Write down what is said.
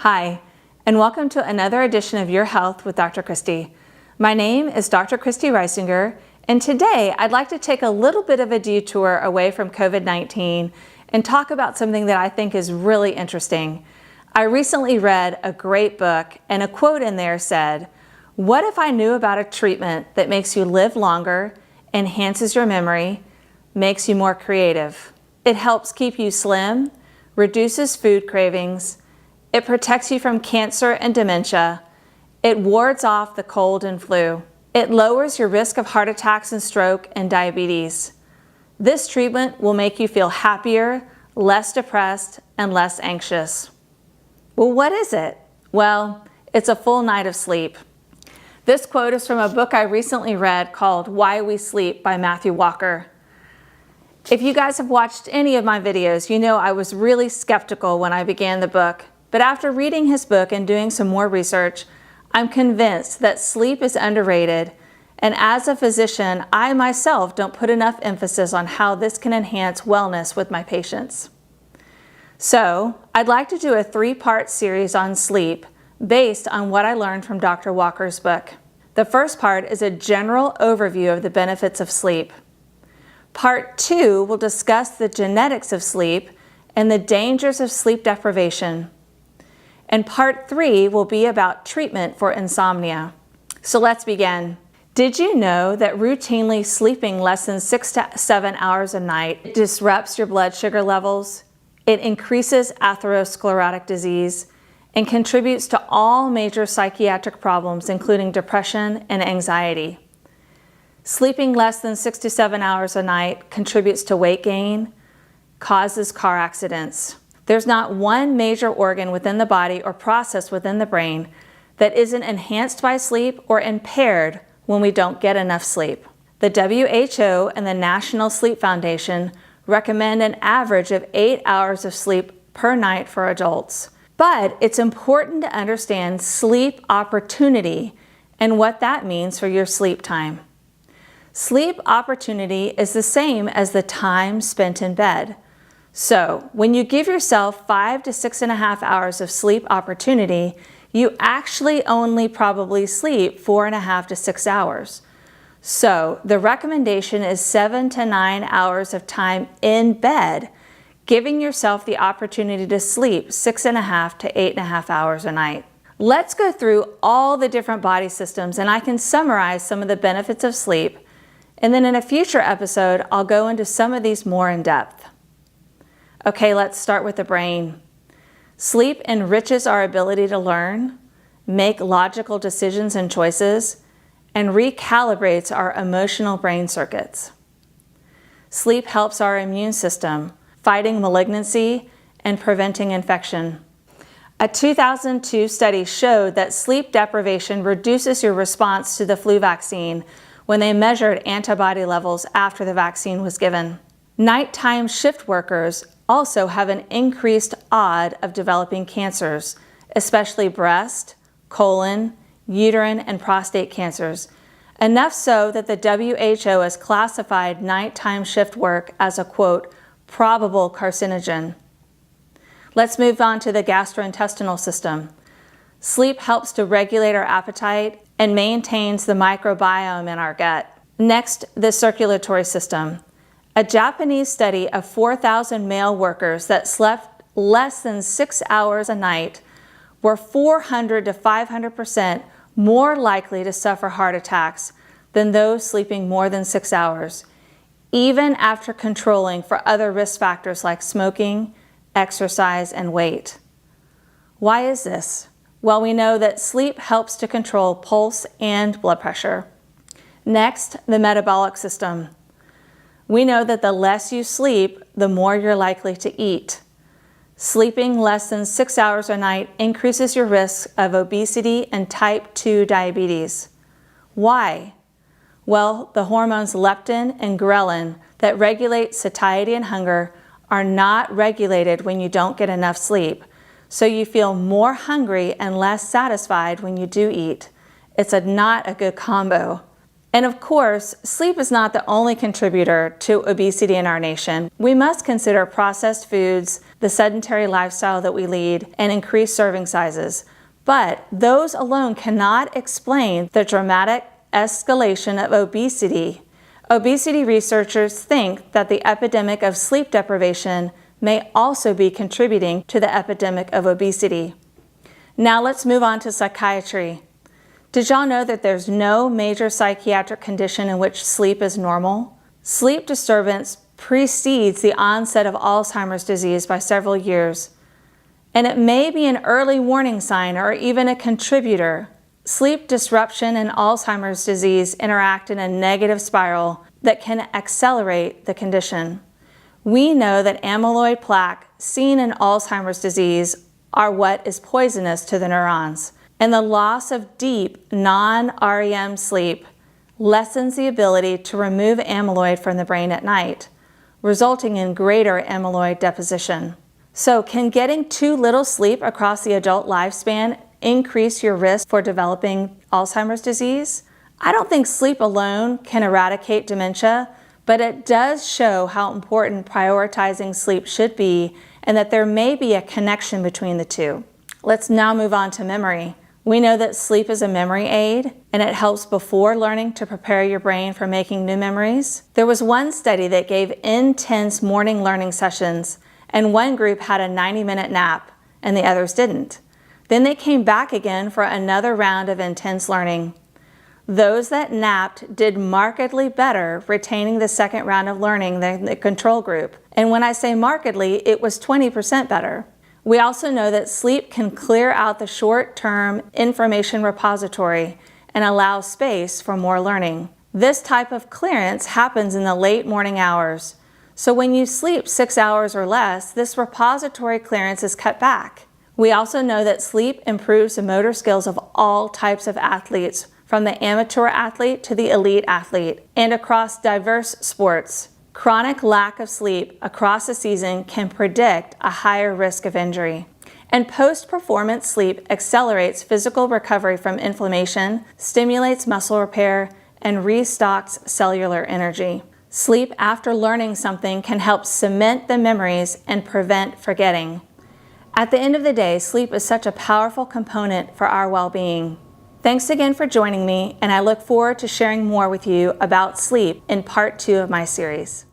Hi, and welcome to another edition of Your Health with Dr. Christy. My name is Dr. Christy Reisinger, and today I'd like to take a little bit of a detour away from COVID-19 and talk about something that I think is really interesting. I recently read a great book, and a quote in there said, "What if I knew about a treatment that makes you live longer, enhances your memory, makes you more creative? It helps keep you slim, reduces food cravings, it protects you from cancer and dementia. It wards off the cold and flu. It lowers your risk of heart attacks and stroke and diabetes. This treatment will make you feel happier, less depressed, and less anxious." Well, what is it? Well, it's a full night of sleep. This quote is from a book I recently read called Why We Sleep by Matthew Walker. If you guys have watched any of my videos, you know I was really skeptical when I began the book. But after reading his book and doing some more research, I'm convinced that sleep is underrated, and as a physician, I myself don't put enough emphasis on how this can enhance wellness with my patients. So, I'd like to do a 3-part series on sleep based on what I learned from Dr. Walker's book. The first part is a general overview of the benefits of sleep. Part 2 will discuss the genetics of sleep and the dangers of sleep deprivation. And part 3 will be about treatment for insomnia. So let's begin. Did you know that routinely sleeping less than 6 to 7 hours a night disrupts your blood sugar levels? It increases atherosclerotic disease and contributes to all major psychiatric problems, including depression and anxiety. Sleeping less than 6 to 7 hours a night contributes to weight gain, causes car accidents. There's not one major organ within the body or process within the brain that isn't enhanced by sleep or impaired when we don't get enough sleep. The WHO and the National Sleep Foundation recommend an average of 8 hours of sleep per night for adults. But it's important to understand sleep opportunity and what that means for your sleep time. Sleep opportunity is the same as the time spent in bed. So, when you give yourself 5 to 6.5 hours of sleep opportunity, you actually only probably sleep 4.5 to 6 hours. So, the recommendation is 7 to 9 hours of time in bed, giving yourself the opportunity to sleep 6.5 to 8.5 hours a night. Let's go through all the different body systems, and I can summarize some of the benefits of sleep, and then in a future episode, I'll go into some of these more in depth. Okay, let's start with the brain. Sleep enriches our ability to learn, make logical decisions and choices, and recalibrates our emotional brain circuits. Sleep helps our immune system, fighting malignancy and preventing infection. A 2002 study showed that sleep deprivation reduces your response to the flu vaccine when they measured antibody levels after the vaccine was given. Nighttime shift workers also have an increased odds of developing cancers, especially breast, colon, uterine, and prostate cancers, enough so that the WHO has classified nighttime shift work as a, quote, probable carcinogen. Let's move on to the gastrointestinal system. Sleep helps to regulate our appetite and maintains the microbiome in our gut. Next, the circulatory system. A Japanese study of 4,000 male workers that slept less than 6 hours a night were 400 to 500% more likely to suffer heart attacks than those sleeping more than 6 hours, even after controlling for other risk factors like smoking, exercise, and weight. Why is this? Well, we know that sleep helps to control pulse and blood pressure. Next, the metabolic system. We know that the less you sleep, the more you're likely to eat. Sleeping less than 6 hours a night increases your risk of obesity and type 2 diabetes. Why? Well, the hormones leptin and ghrelin that regulate satiety and hunger are not regulated when you don't get enough sleep, so you feel more hungry and less satisfied when you do eat. It's not a good combo. And of course, sleep is not the only contributor to obesity in our nation. We must consider processed foods, the sedentary lifestyle that we lead, and increased serving sizes. But those alone cannot explain the dramatic escalation of obesity. Obesity researchers think that the epidemic of sleep deprivation may also be contributing to the epidemic of obesity. Now let's move on to psychiatry. Did y'all know that there's no major psychiatric condition in which sleep is normal? Sleep disturbance precedes the onset of Alzheimer's disease by several years, and it may be an early warning sign or even a contributor. Sleep disruption and Alzheimer's disease interact in a negative spiral that can accelerate the condition. We know that amyloid plaque seen in Alzheimer's disease are what is poisonous to the neurons. And the loss of deep, non-REM sleep lessens the ability to remove amyloid from the brain at night, resulting in greater amyloid deposition. So, can getting too little sleep across the adult lifespan increase your risk for developing Alzheimer's disease? I don't think sleep alone can eradicate dementia, but it does show how important prioritizing sleep should be and that there may be a connection between the two. Let's now move on to memory. We know that sleep is a memory aid, and it helps before learning to prepare your brain for making new memories. There was one study that gave intense morning learning sessions, and one group had a 90-minute nap, and the others didn't. Then they came back again for another round of intense learning. Those that napped did markedly better retaining the second round of learning than the control group. And when I say markedly, it was 20% better. We also know that sleep can clear out the short-term information repository and allow space for more learning. This type of clearance happens in the late morning hours. So when you sleep 6 hours or less, this repository clearance is cut back. We also know that sleep improves the motor skills of all types of athletes, from the amateur athlete to the elite athlete, and across diverse sports. Chronic lack of sleep across a season can predict a higher risk of injury. And post-performance sleep accelerates physical recovery from inflammation, stimulates muscle repair, and restocks cellular energy. Sleep after learning something can help cement the memories and prevent forgetting. At the end of the day, sleep is such a powerful component for our well-being. Thanks again for joining me, and I look forward to sharing more with you about sleep in part 2 of my series.